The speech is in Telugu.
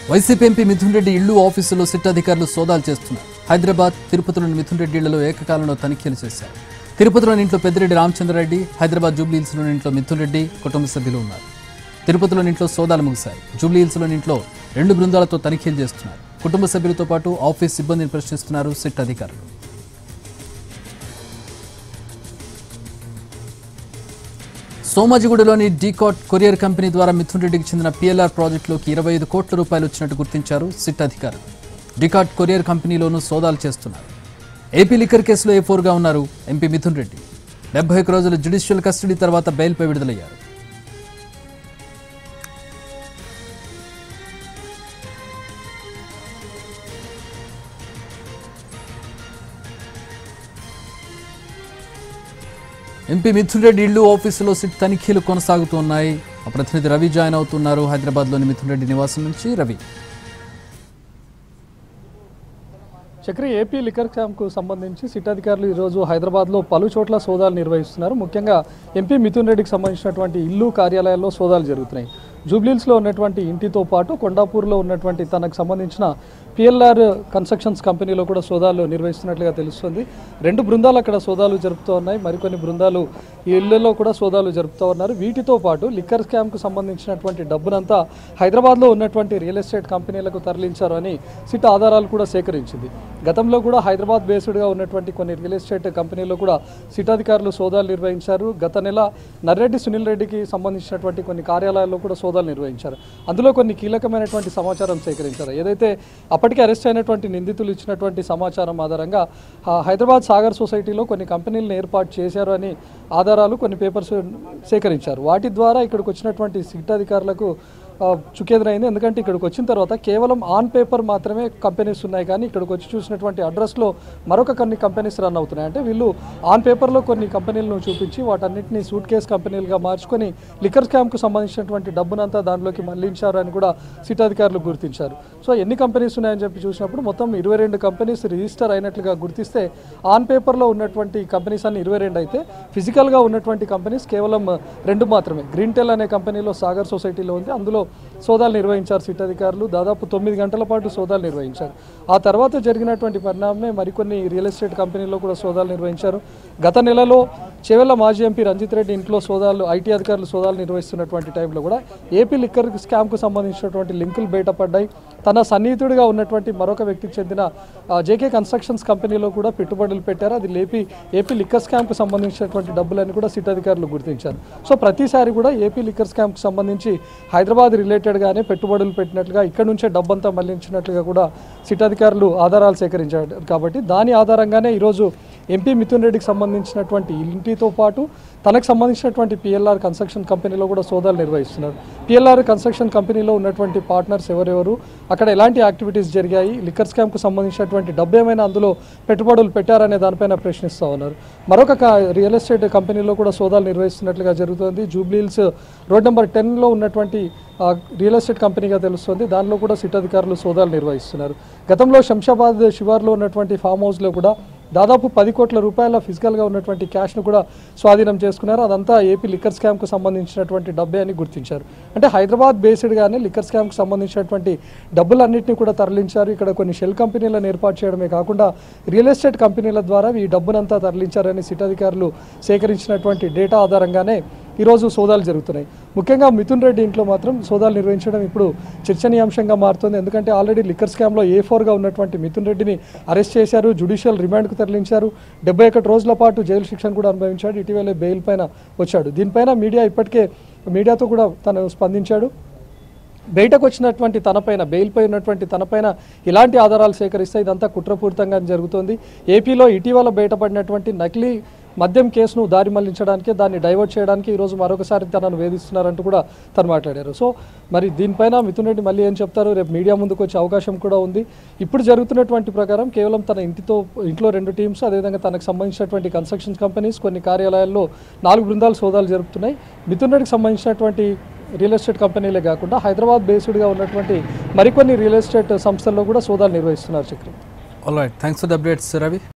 వైసీపీ ఎంపీ మిథున్ రెడ్డి ఇళ్లు ఆఫీసులో సిట్ అధికారులు సోదాలు చేస్తున్నారు. హైదరాబాద్, తిరుపతిలోని మిథున్ రెడ్డి ఇళ్లలో ఏకకాలంలో తనిఖీలు చేశారు. తిరుపతిలోని ఇంట్లో పెద్దిరెడ్డి రామచంద్రారెడ్డి, హైదరాబాద్ జూబ్లీహిల్స్లోని ఇంట్లో మిథున్ రెడ్డి కుటుంబ సభ్యులు ఉన్నారు. తిరుపతిలోని ఇంట్లో సోదాలు ముగిశాయి. జూబ్లీహిల్స్లోని ఇంట్లో 2 బృందాలతో తనిఖీలు చేస్తున్నారు. కుటుంబ సభ్యులతో పాటు ఆఫీస్ సిబ్బందిని ప్రశ్నిస్తున్నారు సిట్ అధికారులు. సోమాజిగూడలోని డీకాట్ కొరియర్ కంపెనీ ద్వారా మిథున్ రెడ్డికి చెందిన PLR ప్రాజెక్టులోకి 25 కోట్ల రూపాయలు వచ్చినట్టు గుర్తించారు సిట్ అధికారులు. డీకాట్ కొరియర్ కంపెనీలోనూ సోదాలు చేస్తున్నారు. ఏపీ లిక్కర్ కేసులో A4గా ఉన్నారు ఎంపీ మిథున్ రెడ్డి. 71 రోజుల జ్యుడిషియల్ కస్టడీ తర్వాత బెయిల్పై విడుదలయ్యారు. ఎంపీ మిథున్ రెడ్డి ఇళ్లు ఆఫీసులో సిట్ తనిఖీలు కొనసాగుతున్నాయి. ఆ ప్రతినిధి రవి జాయిన్ అవుతున్నారు హైదరాబాద్లోని మిథున్ రెడ్డి నివాసం నుంచి. రవి, చక్రి, ఏపీ లిక్కర్ స్కామ్కు సంబంధించి సిట్ అధికారులు ఈరోజు హైదరాబాద్లో పలు చోట్ల సోదాలు నిర్వహిస్తున్నారు. ముఖ్యంగా ఎంపీ మిథున్ రెడ్డికి సంబంధించినటువంటి ఇల్లు, కార్యాలయాల్లో సోదాలు జరుగుతున్నాయి. జూబ్లీహిల్స్లో ఉన్నటువంటి ఇంటితో పాటు కొండాపూర్లో ఉన్నటువంటి తనకు సంబంధించిన PLR కన్స్ట్రక్షన్స్ కంపెనీలో కూడా సోదాలు నిర్వహిస్తున్నట్లుగా తెలుస్తుంది. 2 బృందాలు అక్కడ సోదాలు జరుపుతూ ఉన్నాయి. మరికొన్ని బృందాలు ఈ ఇళ్లలో కూడా సోదాలు జరుపుతూ ఉన్నారు. వీటితో పాటు లిక్కర్ స్కామ్కు సంబంధించినటువంటి డబ్బునంతా హైదరాబాద్లో ఉన్నటువంటి రియల్ ఎస్టేట్ కంపెనీలకు తరలించారు అని సిట్ ఆధారాలు కూడా సేకరించింది. గతంలో కూడా హైదరాబాద్ బేస్డ్గా ఉన్నటువంటి కొన్ని రియల్ ఎస్టేట్ కంపెనీల్లో కూడా సిట్ అధికారులు సోదాలు నిర్వహించారు. గత నెల నర్రెడ్డి సునీల్ రెడ్డికి సంబంధించినటువంటి కొన్ని కార్యాలయాల్లో కూడా సోదాలు నిర్వహించారు. అందులో కొన్ని కీలకమైనటువంటి సమాచారం సేకరించారు. ఏదైతే అప్పటికే అరెస్ట్ అయినటువంటి నిందితులు ఇచ్చినటువంటి సమాచారం ఆధారంగా హైదరాబాద్ సాగర్ సొసైటీలో కొన్ని కంపెనీలను ఏర్పాటు చేశారు అని ఆధారాలు, కొన్ని పేపర్స్ సేకరించారు. వాటి ద్వారా ఇక్కడికి వచ్చినటువంటి సిట్ అధికారులకు చుక్కెదురైంది. ఎందుకంటే ఇక్కడికి వచ్చిన తర్వాత కేవలం ఆన్ పేపర్ మాత్రమే కంపెనీస్ ఉన్నాయి, కానీ ఇక్కడికి వచ్చి చూసినటువంటి అడ్రస్లో మరొక కొన్ని కంపెనీస్ రన్ అవుతున్నాయి. అంటే వీళ్ళు ఆన్ పేపర్లో కొన్ని కంపెనీలను చూపించి వాటన్నిటిని సూట్ కేస్ కంపెనీలుగా మార్చుకొని లిక్కర్ స్కామ్కు సంబంధించినటువంటి డబ్బునంతా దానిలోకి మళ్లించారు అని కూడా సిట్ అధికారులు గుర్తించారు. సో ఎన్ని కంపెనీస్ ఉన్నాయని చెప్పి చూసినప్పుడు మొత్తం 22 కంపెనీస్ రిజిస్టర్ అయినట్లుగా గుర్తిస్తే ఆన్ పేపర్లో ఉన్నటువంటి కంపెనీస్ అన్ని 22 అయితే ఫిజికల్గా ఉన్నటువంటి కంపెనీస్ కేవలం 2 మాత్రమే. గ్రీన్టెల్ అనే కంపెనీలో సాగర్ సొసైటీలో ఉంది. అందులో సోదాలు నిర్వహించారు సిట్ అధికారులు. దాదాపు 9 గంటల పాటు సోదాలు నిర్వహించారు. ఆ తర్వాత జరిగినటువంటి పరిణామమే మరికొన్ని రియల్ ఎస్టేట్ కంపెనీల్లో కూడా సోదాలు నిర్వహించారు. గత నెలలో చేవెళ్ల మాజీ ఎంపీ రంజిత్ రెడ్డి ఇంట్లో సోదాలు, ఐటీ అధికారులు సోదాలు నిర్వహిస్తున్నటువంటి టైంలో కూడా ఏపీ లిక్కర్ స్కామ్కు సంబంధించినటువంటి లింకులు బయటపడ్డాయి. తన సన్నిహితుడిగా ఉన్నటువంటి మరొక వ్యక్తికి చెందిన జేకే కన్స్ట్రక్షన్స్ కంపెనీలో కూడా పెట్టుబడులు పెట్టారు. అది ఏపీ లిక్కర్ స్కామ్కు సంబంధించినటువంటి డబ్బులని కూడా సిట్ అధికారులు గుర్తించారు. సో ప్రతిసారి కూడా ఏపీ లిక్కర్ స్కామ్కు సంబంధించి హైదరాబాద్ రిలేటెడ్గానే పెట్టుబడులు పెట్టినట్లుగా, ఇక్కడ నుంచే డబ్బంతా మళ్లించినట్లుగా కూడా సిట్ అధికారులు ఆధారాలు సేకరించారు. కాబట్టి దాని ఆధారంగానే ఈరోజు ఎంపీ మిథున్ రెడ్డికి సంబంధించినటువంటి ఇంటితో పాటు తనకు సంబంధించినటువంటి PLR కన్స్ట్రక్షన్ కంపెనీలో కూడా సోదాలు నిర్వహిస్తున్నారు. PLR కన్స్ట్రక్షన్ కంపెనీలో ఉన్నటువంటి పార్ట్నర్స్ ఎవరెవరు, అక్కడ ఎలాంటి యాక్టివిటీస్ జరిగాయి, లిక్కర్ స్కామ్కు సంబంధించినటువంటి డబ్బు ఏమైనా అందులో పెట్టుబడులు పెట్టారనే దానిపైన ప్రశ్నిస్తూ ఉన్నారు. మరొక రియల్ ఎస్టేట్ కంపెనీలో కూడా సోదాలు నిర్వహిస్తున్నట్లుగా జరుగుతుంది. జూబ్లీహిల్స్ రోడ్ నెంబర్ 10లో ఉన్నటువంటి రియల్ ఎస్టేట్ కంపెనీగా తెలుస్తుంది. దానిలో కూడా సిట్ అధికారులు సోదాలు నిర్వహిస్తున్నారు. గతంలో శంషాబాద్ శివార్లో ఉన్నటువంటి ఫామ్ హౌస్లో కూడా దాదాపు 10 కోట్ల రూపాయల ఫిజికల్గా ఉన్నటువంటి క్యాష్ను కూడా స్వాధీనం చేసుకున్నారు. అదంతా ఏపీ లిక్కర్ స్కామ్కు సంబంధించినటువంటి డబ్బే అని గుర్తించారు. అంటే హైదరాబాద్ బేస్డ్గానే లిక్కర్ స్కామ్కు సంబంధించినటువంటి డబ్బులన్నింటినీ కూడా తరలించారు. ఇక్కడ కొన్ని షెల్ కంపెనీలను ఏర్పాటు చేయడమే కాకుండా రియల్ ఎస్టేట్ కంపెనీల ద్వారా ఈ డబ్బునంతా తరలించారని సిట్ అధికారులు సేకరించినటువంటి డేటా ఆధారంగానే ఈరోజు సోదాలు జరుగుతున్నాయి. ముఖ్యంగా మిథున్ రెడ్డి ఇంట్లో మాత్రం సోదాలు నిర్వహించడం ఇప్పుడు చర్చనీయాంశంగా మారుతుంది. ఎందుకంటే ఆల్రెడీ లిక్కర్ స్కామ్లో A4గా ఉన్నటువంటి మిథున్ రెడ్డిని అరెస్ట్ చేశారు, జ్యుడిషియల్ రిమాండ్కు తరలించారు. 71 రోజుల పాటు జైలు శిక్షను కూడా అనుభవించాడు. ఇటీవలే బెయిల్ పైన వచ్చాడు. దీనిపైన మీడియాతో కూడా తను స్పందించాడు. బయటకు వచ్చినటువంటి తనపైన, బెయిల్పై ఉన్నటువంటి తనపైన ఇలాంటి ఆధారాలు సేకరిస్తే ఇదంతా కుట్రపూరితంగా జరుగుతోంది. ఏపీలో ఇటీవల బయటపడినటువంటి నకిలీ మద్యం కేసును దారి మళ్లించడానికి, దాన్ని డైవర్ట్ చేయడానికి ఈరోజు మరొకసారి తనను వేధిస్తున్నారంటూ కూడా తను మాట్లాడారు. సో మరి దీనిపైన మిథున్ రెడ్డి మళ్ళీ ఏం చెప్తారు, రేపు మీడియా ముందుకు వచ్చే అవకాశం కూడా ఉంది. ఇప్పుడు జరుగుతున్నటువంటి ప్రకారం కేవలం తన ఇంట్లో 2 టీమ్స్, అదేవిధంగా తనకు సంబంధించినటువంటి కన్స్ట్రక్షన్ కంపెనీస్, కొన్ని కార్యాలయాల్లో 4 బృందాలు సోదాలు జరుపుతున్నాయి. మిథున్ రెడ్డికి సంబంధించినటువంటి రియల్ ఎస్టేట్ కంపెనీలే కాకుండా హైదరాబాద్ బేస్డ్గా ఉన్నటువంటి మరికొన్ని రియల్ ఎస్టేట్ సంస్థల్లో కూడా సోదాలు నిర్వహిస్తున్నారు. Chakri, all right, thanks for the updates Ravi.